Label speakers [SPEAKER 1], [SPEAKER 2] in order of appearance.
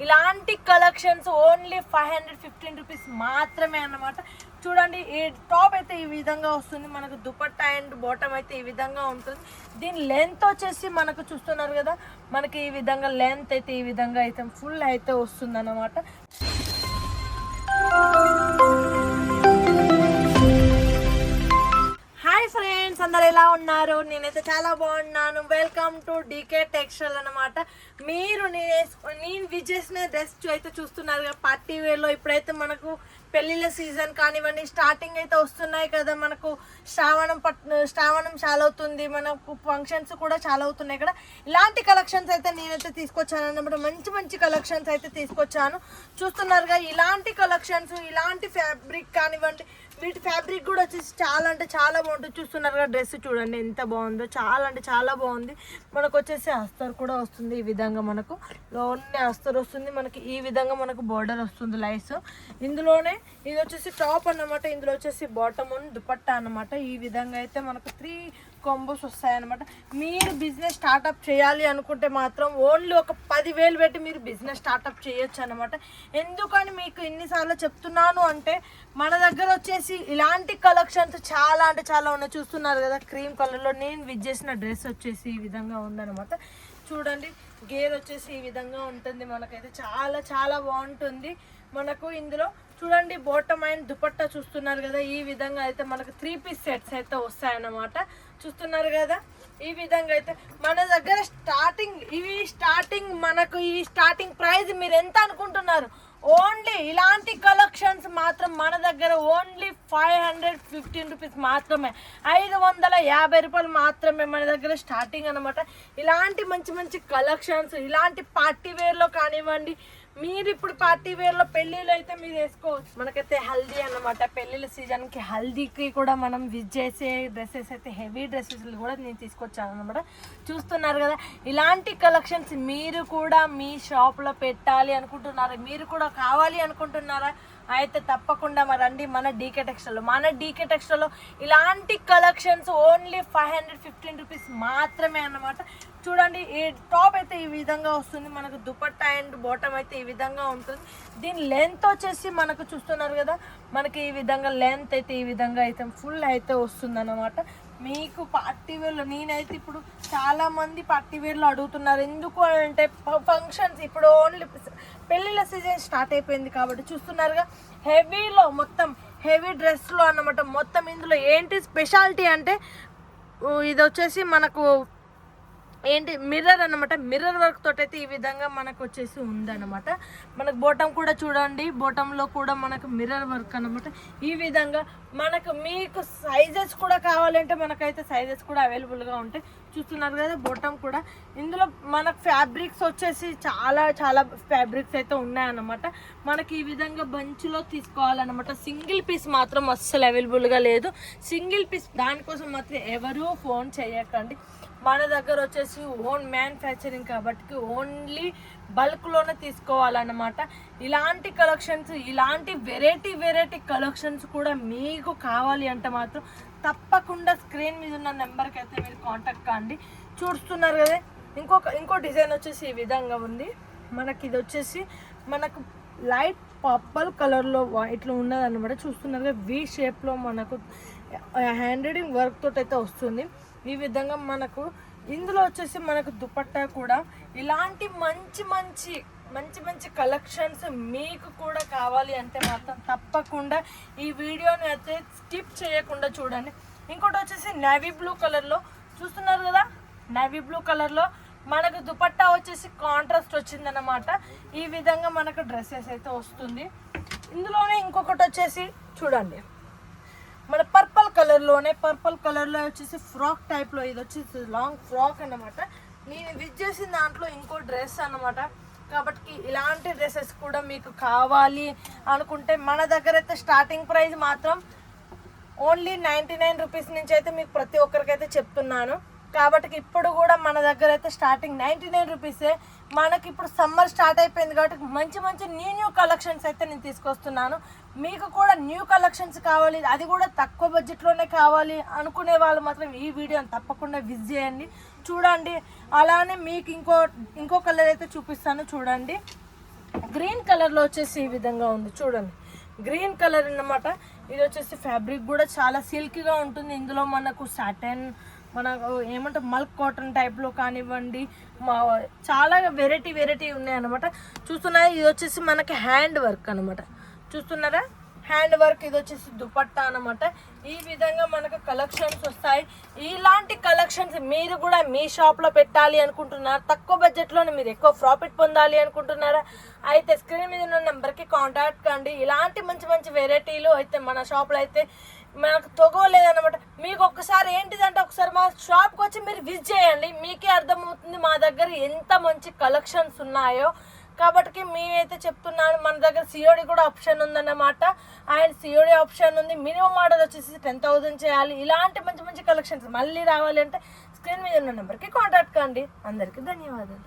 [SPEAKER 1] ఇలాంటి collections only 515 rupees మాత్రమే అన్నమాట. చూడండి, ఈ టాప్ అయితే ఈ విధంగా వస్తుంది, మనకు దుపట్టా అండ్ బాటమ్ అయితే ఈ విధంగా ఉంటుంది. దీని లెంత్ వచ్చేసి మనకు చూస్తున్నారు కదా, మనకి ఈ విధంగా లెంత్ అయితే ఈ విధంగా అయితే ఫుల్ అయితే వస్తుంది అన్నమాట. హాయ్ ఫ్రెండ్స్, అందరు ఎలా ఉన్నారు? నేనైతే చాలా బాగున్నాను. వెల్కమ్ టు డీకే టెక్స్టైల్ అన్నమాట. మీరు నేను విజ్ చేసిన డ్రెస్ అయితే చూస్తున్నారు కదా, పార్టీ వేర్లో. ఇప్పుడైతే మనకు పెళ్ళిళ్ళ సీజన్ కానివ్వండి, స్టార్టింగ్ అయితే వస్తున్నాయి కదా, మనకు శ్రావణం చాలా అవుతుంది, మనకు ఫంక్షన్స్ కూడా చాలా అవుతున్నాయి కదా. ఇలాంటి కలెక్షన్స్ అయితే నేనైతే తీసుకొచ్చాను అన్నమాట. మంచి మంచి కలెక్షన్స్ అయితే తీసుకొచ్చాను. చూస్తున్నారుగా, ఇలాంటి కలెక్షన్స్, ఇలాంటి ఫ్యాబ్రిక్ కానివ్వండి, వీటి ఫ్యాబ్రిక్ కూడా వచ్చేసి చాలా అంటే చాలా బాగుంటుంది. చూస్తున్నారుగా, డ్రెస్ చూడండి ఎంత బాగుందో, చాలా అంటే చాలా బాగుంది. మనకు వచ్చేసి అస్తర్ కూడా వస్తుంది ఈ విధంగా, మనకు లోనే అస్తర్ వస్తుంది, మనకి ఈ విధంగా మనకు బోర్డర్ వస్తుంది లైస్. ఇందులోనే ఇది వచ్చేసి టాప్ అన్నమాట, ఇందులో వచ్చేసి బాటమ్ దుపట్టా అన్నమాట. ఈ విధంగా అయితే మనకు 3 కాంబోస్ వస్తాయన్నమాట. మీరు బిజినెస్ స్టార్ట్అప్ చేయాలి అనుకుంటే మాత్రం ఓన్లీ ఒక 10,000 పెట్టి మీరు బిజినెస్ స్టార్ట్అప్ చేయొచ్చు అనమాట. ఎందుకని మీకు ఎన్నిసార్లు చెప్తున్నాను అంటే, మన దగ్గర వచ్చేసి ఇలాంటి కలెక్షన్స్ చాలా అంటే చాలా ఉన్నాయి. చూస్తున్నారు కదా, క్రీమ్ కలర్లో నేను విజ్ చేసిన డ్రెస్ వచ్చేసి ఈ విధంగా ఉందన్నమాట. చూడండి, గేర్ వచ్చేసి ఈ విధంగా ఉంటుంది, మనకైతే చాలా చాలా బాగుంటుంది. మనకు ఇందులో చూడండి, బాటమ్ అండ్ దుపట్టా చూస్తున్నారు కదా, ఈ విధంగా అయితే మనకు 3 పీస్ సెట్స్ అయితే వస్తాయన్నమాట. చూస్తున్నారు కదా, ఈ విధంగా అయితే మన దగ్గర మనకు ఈ స్టార్టింగ్ ప్రైస్ మీరు ఎంత అనుకుంటున్నారు? ఓన్లీ ఇలాంటి కలెక్షన్స్ మాత్రం మన దగ్గర ఓన్లీ 515 రూపీస్ మాత్రమే, 550 రూపాయలు మాత్రమే మన దగ్గర స్టార్టింగ్ అనమాట. ఇలాంటి మంచి మంచి కలెక్షన్స్, ఇలాంటి పార్టీ వేర్లో కానివ్వండి, మీరు ఇప్పుడు పార్టీ వేర్లో పెళ్ళిళ్ళు అయితే మీరు వేసుకోవచ్చు. మనకైతే హల్దీ అన్నమాట, పెళ్ళిళ్ళ సీజన్కి హల్దీకి కూడా మనం విజ్ చేసే డ్రెస్సెస్ అయితే హెవీ డ్రెస్సెస్ కూడా నేను తీసుకొచ్చాను అనమాట. చూస్తున్నారు కదా, ఇలాంటి కలెక్షన్స్ మీరు కూడా మీ షాప్లో పెట్టాలి అనుకుంటున్నారా, మీరు కూడా కావాలి అనుకుంటున్నారా? అయితే తప్పకుండా రండి మన డీకే టెక్స్టైల్లో ఇలాంటి కలెక్షన్స్ ఓన్లీ 515 రూపీస్ మాత్రమే అన్నమాట. చూడండి, ఈ టాప్ అయితే ఈ విధంగా వస్తుంది, మనకు దుపట్టా అండ్ బాటమ్ అయితే ఈ విధంగా ఉంటుంది. దీని లెంత్ వచ్చేసి మనకు చూస్తున్నారు కదా, మనకి ఈ విధంగా లెంత్ అయితే ఈ విధంగా అయితే ఫుల్ అయితే వస్తుంది అన్నమాట. మీకు పార్టీ వేర్లో, నేనైతే ఇప్పుడు చాలామంది పార్టీ వేర్లో అడుగుతున్నారు. ఎందుకు అంటే ఫంక్షన్స్ ఇప్పుడు ఓన్లీ పెళ్ళిళ్ళ సీజన్ స్టార్ట్ అయిపోయింది కాబట్టి. చూస్తున్నారుగా, హెవీలో మొత్తం హెవీ డ్రెస్లో అన్నమాట. మొత్తం ఇందులో ఏంటి స్పెషాలిటీ అంటే, ఇది వచ్చేసి మనకు ఏంటి మిర్రర్ అన్నమాట. మిర్రర్ వర్క్ తోటి అయితే ఈ విధంగా మనకు వచ్చేసి ఉందన్నమాట. మనకు బోటం కూడా చూడండి, బోటంలో కూడా మనకు మిర్రర్ వర్క్ అన్నమాట. ఈ విధంగా మనకు మీకు సైజెస్ కూడా కావాలంటే మనకైతే సైజెస్ కూడా అవైలబుల్గా ఉంటాయి. చూస్తున్నారు కదా, బోటం కూడా. ఇందులో మనకు ఫ్యాబ్రిక్స్ వచ్చేసి చాలా చాలా ఫ్యాబ్రిక్స్ అయితే ఉన్నాయన్నమాట. మనకి ఈ విధంగా బంచ్లో తీసుకోవాలన్నమాట. సింగిల్ పీస్ మాత్రం అస్సలు అవైలబుల్గా లేదు. సింగిల్ పీస్ దానికోసం మాత్రం ఎవరూ ఫోన్ చేయకండి. మన దగ్గర వచ్చేసి ఓన్ మ్యానుఫ్యాక్చరింగ్ కాబట్టి ఓన్లీ బల్క్లోనే తీసుకోవాలన్నమాట. ఇలాంటి కలెక్షన్స్, ఇలాంటి వెరైటీ కలెక్షన్స్ కూడా మీకు కావాలి అంటే మాత్రం తప్పకుండా స్క్రీన్ మీద ఉన్న నెంబర్కి అయితే మీరు కాంటాక్ట్ కాండి. చూస్తున్నారు కదా, ఇంకో డిజైన్ వచ్చేసి ఈ విధంగా ఉంది. మనకి ఇది వచ్చేసి మనకు లైట్ పర్పుల్ కలర్లో ఇట్లా ఉన్నది అనమాట. చూస్తున్నారు కదా, వి షేప్లో మనకు హ్యాండ్ రైడింగ్ వర్క్ తోటి అయితే వస్తుంది. ఈ విధంగా మనకు ఇందులో వచ్చేసి మనకు దుపట్టా కూడా ఇలాంటి మంచి మంచి కలెక్షన్స్ మీకు కూడా కావాలి అంటే మాత్రం తప్పకుండా ఈ వీడియోని అయితే స్కిప్ చేయకుండా చూడండి. ఇంకోటి వచ్చేసి నేవీ బ్లూ కలర్లో చూస్తున్నారు కదా, నేవీ బ్లూ కలర్లో మనకు దుపట్టా వచ్చేసి కాంట్రాస్ట్ వచ్చిందన్నమాట. ఈ విధంగా మనకు డ్రెస్సెస్ అయితే వస్తుంది. ఇందులోనే ఇంకొకటి వచ్చేసి చూడండి, మన పర్పుల్ కలర్లో వచ్చేసి ఫ్రాక్ టైప్లో, ఇది వచ్చేసి లాంగ్ ఫ్రాక్ అన్నమాట. నేను విజ్ చేసిన దాంట్లో ఇంకో డ్రెస్ అన్నమాట. కాబట్టి ఇలాంటి డ్రెస్సెస్ కూడా మీకు కావాలి అనుకుంటే మన దగ్గర అయితే స్టార్టింగ్ ప్రైస్ మాత్రం ఓన్లీ 99 రూపీస్ నుంచి అయితే మీకు ప్రతి ఒక్కరికైతే చెప్తున్నాను. కాబట్టి ఇప్పుడు కూడా మన దగ్గర అయితే స్టార్టింగ్ 99 రూపీసే. మనకి ఇప్పుడు సమ్మర్ స్టార్ట్ అయిపోయింది కాబట్టి మంచి న్యూ కలెక్షన్స్ అయితే నేను తీసుకొస్తున్నాను. మీకు కూడా న్యూ కలెక్షన్స్ కావాలి, అది కూడా తక్కువ బడ్జెట్లోనే కావాలి అనుకునే వాళ్ళు మాత్రం ఈ వీడియోని తప్పకుండా విజిట్ చేయండి, చూడండి. అలానే మీకు ఇంకో కలర్ అయితే చూపిస్తాను చూడండి. గ్రీన్ కలర్లో వచ్చేసి ఈ విధంగా ఉంది చూడండి, గ్రీన్ కలర్ అన్నమాట. ఇది వచ్చేసి ఫ్యాబ్రిక్ కూడా చాలా సిల్కీగా ఉంటుంది. ఇందులో మనకు సాటన్, మనకు ఏమంటే మల్క్ కాటన్ టైప్లో కానివ్వండి, చాలా వెరైటీ ఉన్నాయి అనమాట. చూస్తున్నారా, ఇది వచ్చేసి మనకి హ్యాండ్ వర్క్ అనమాట. చూస్తున్నారా, హ్యాండ్ వర్క్. ఇది వచ్చేసి దుపట్టా అనమాట. ఈ విధంగా మనకు కలెక్షన్స్ వస్తాయి. ఇలాంటి కలెక్షన్స్ మీరు కూడా మీ షాప్లో పెట్టాలి అనుకుంటున్నారా, తక్కువ బడ్జెట్లోనే మీరు ఎక్కువ ప్రాఫిట్ పొందాలి అనుకుంటున్నారా, అయితే స్క్రీన్ మీద ఉన్న నెంబర్కి కాంటాక్ట్ కండి. ఇలాంటి మంచి మంచి వెరైటీలు అయితే మన షాప్లో అయితే మనకు తొగలేదన్నమాట. మీకు ఒక్కసారి ఏంటిదంటే ఒకసారి మా షాప్కి వచ్చి మీరు విజిట్ చేయండి, మీకే అర్థమవుతుంది మా దగ్గర ఎంత మంచి కలెక్షన్స్ ఉన్నాయో. కాబట్టి మేమైతే చెప్తున్నాను, మన దగ్గర సిఓడి కూడా ఆప్షన్ ఉందన్నమాట. అండ్ సిఓడి ఆప్షన్ ఉంది. మినిమం ఆర్డర్ వచ్చేసి 10,000 చేయాలి. ఇలాంటి మంచి మంచి కలెక్షన్స్ మళ్ళీ రావాలి అంటే స్క్రీన్ మీద ఉన్న నెంబర్కి కాంటాక్ట్ కండి. అందరికీ ధన్యవాదాలు.